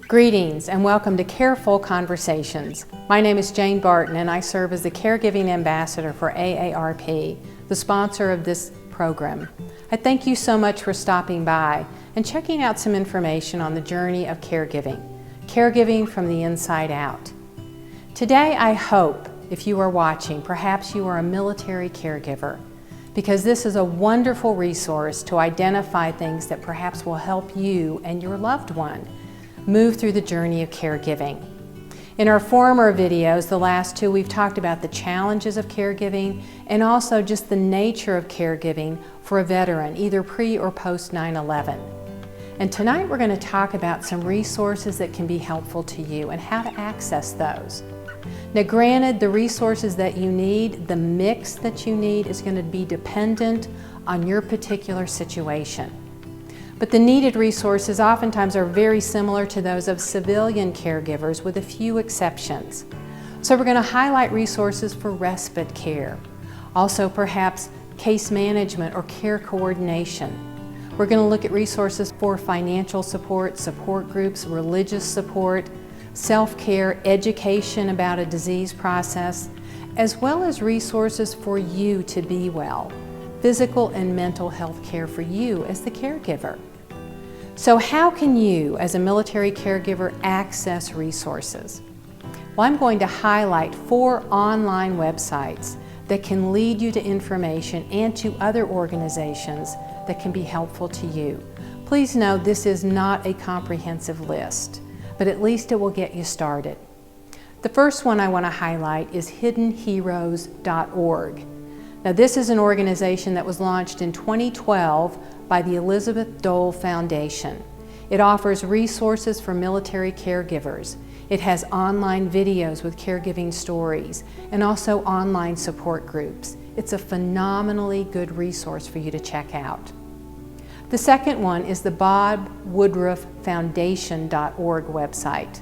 Greetings and welcome to Careful Conversations. My name is Jane Barton and I serve as the Caregiving Ambassador for AARP, the sponsor of this program. I thank you so much for stopping by and checking out some information on the journey of caregiving. Caregiving from the inside out. Today I hope, if you are watching, perhaps you are a military caregiver, because this is a wonderful resource to identify things that perhaps will help you and your loved one move through the journey of caregiving. In our former videos, the last two, we've talked about the challenges of caregiving and also just the nature of caregiving for a veteran, either pre or post 9/11. And tonight we're going to talk about some resources that can be helpful to you and how to access those. Now granted, the resources that you need, the mix that you need is going to be dependent on your particular situation. But the needed resources oftentimes are very similar to those of civilian caregivers with a few exceptions. So we're going to highlight resources for respite care, also perhaps case management or care coordination. We're going to look at resources for financial support, support groups, religious support, self-care, education about a disease process, as well as resources for you to be well, physical and mental health care for you as the caregiver. So how can you, as a military caregiver, access resources? Well, I'm going to highlight 4 online websites that can lead you to information and to other organizations that can be helpful to you. Please note this is not a comprehensive list, but at least it will get you started. The first one I want to highlight is hiddenheroes.org. Now this is an organization that was launched in 2012 by the Elizabeth Dole Foundation. It offers resources for military caregivers. It has online videos with caregiving stories and also online support groups. It's a phenomenally good resource for you to check out. The second one is the Woodruff.org website.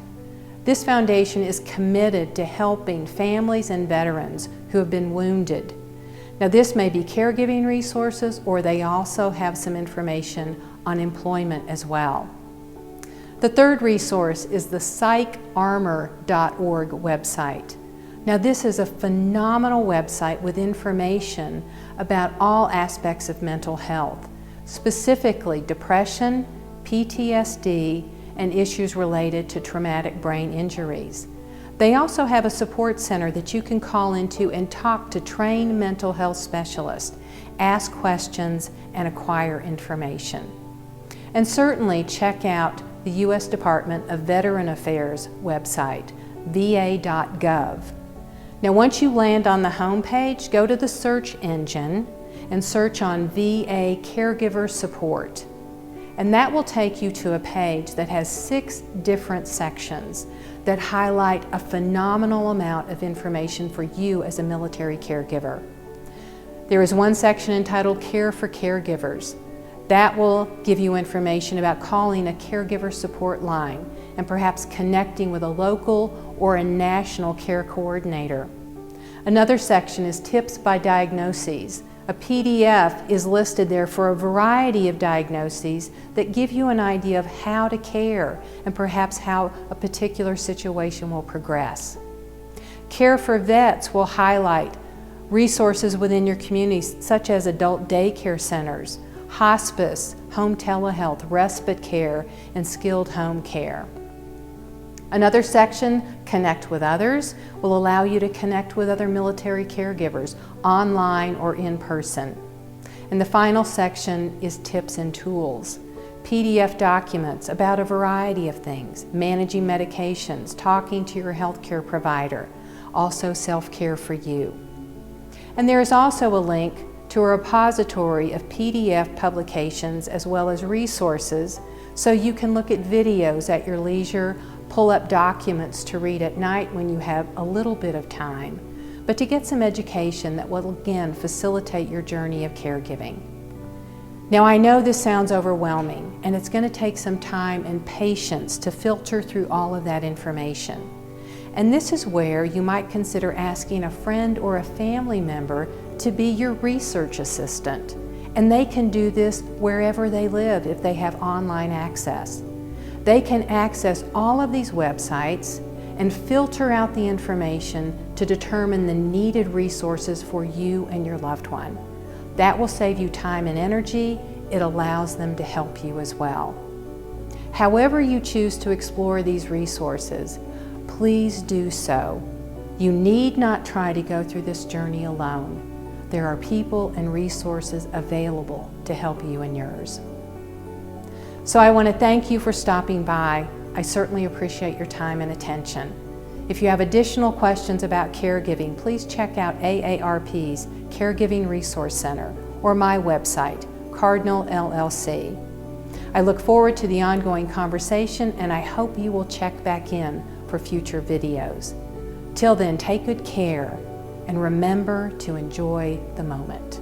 This foundation is committed to helping families and veterans who have been wounded. Now this may be caregiving resources, or they also have some information on employment as well. The third resource is the PsychArmor.org website. Now this is a phenomenal website with information about all aspects of mental health, specifically depression, PTSD, and issues related to traumatic brain injuries. They also have a support center that you can call into and talk to trained mental health specialists, ask questions, and acquire information. And certainly check out the U.S. Department of Veteran Affairs website, va.gov. Now once you land on the home page, go to the search engine and search on VA Caregiver Support. And that will take you to a page that has 6 different sections that highlight a phenomenal amount of information for you as a military caregiver. There is one section entitled Care for Caregivers. That will give you information about calling a caregiver support line and perhaps connecting with a local or a national care coordinator. Another section is Tips by Diagnoses. A PDF is listed there for a variety of diagnoses that give you an idea of how to care and perhaps how a particular situation will progress. Care for Vets will highlight resources within your community such as adult daycare centers, hospice, home telehealth, respite care, and skilled home care. Another section, Connect with Others, will allow you to connect with other military caregivers online or in person. And the final section is Tips and Tools. PDF documents about a variety of things, managing medications, talking to your healthcare provider, also self-care for you. And there is also a link to a repository of PDF publications as well as resources so you can look at videos at your leisure, pull up documents to read at night when you have a little bit of time, but to get some education that will again facilitate your journey of caregiving. Now I know this sounds overwhelming and it's going to take some time and patience to filter through all of that information. And this is where you might consider asking a friend or a family member to be your research assistant. And they can do this wherever they live if they have online access. They can access all of these websites and filter out the information to determine the needed resources for you and your loved one. That will save you time and energy. It allows them to help you as well. However you choose to explore these resources, please do so. You need not try to go through this journey alone. There are people and resources available to help you and yours. So I want to thank you for stopping by. I certainly appreciate your time and attention. If you have additional questions about caregiving, please check out AARP's Caregiving Resource Center or my website, Cardinal LLC. I look forward to the ongoing conversation, and I hope you will check back in for future videos. Till then, take good care and remember to enjoy the moment.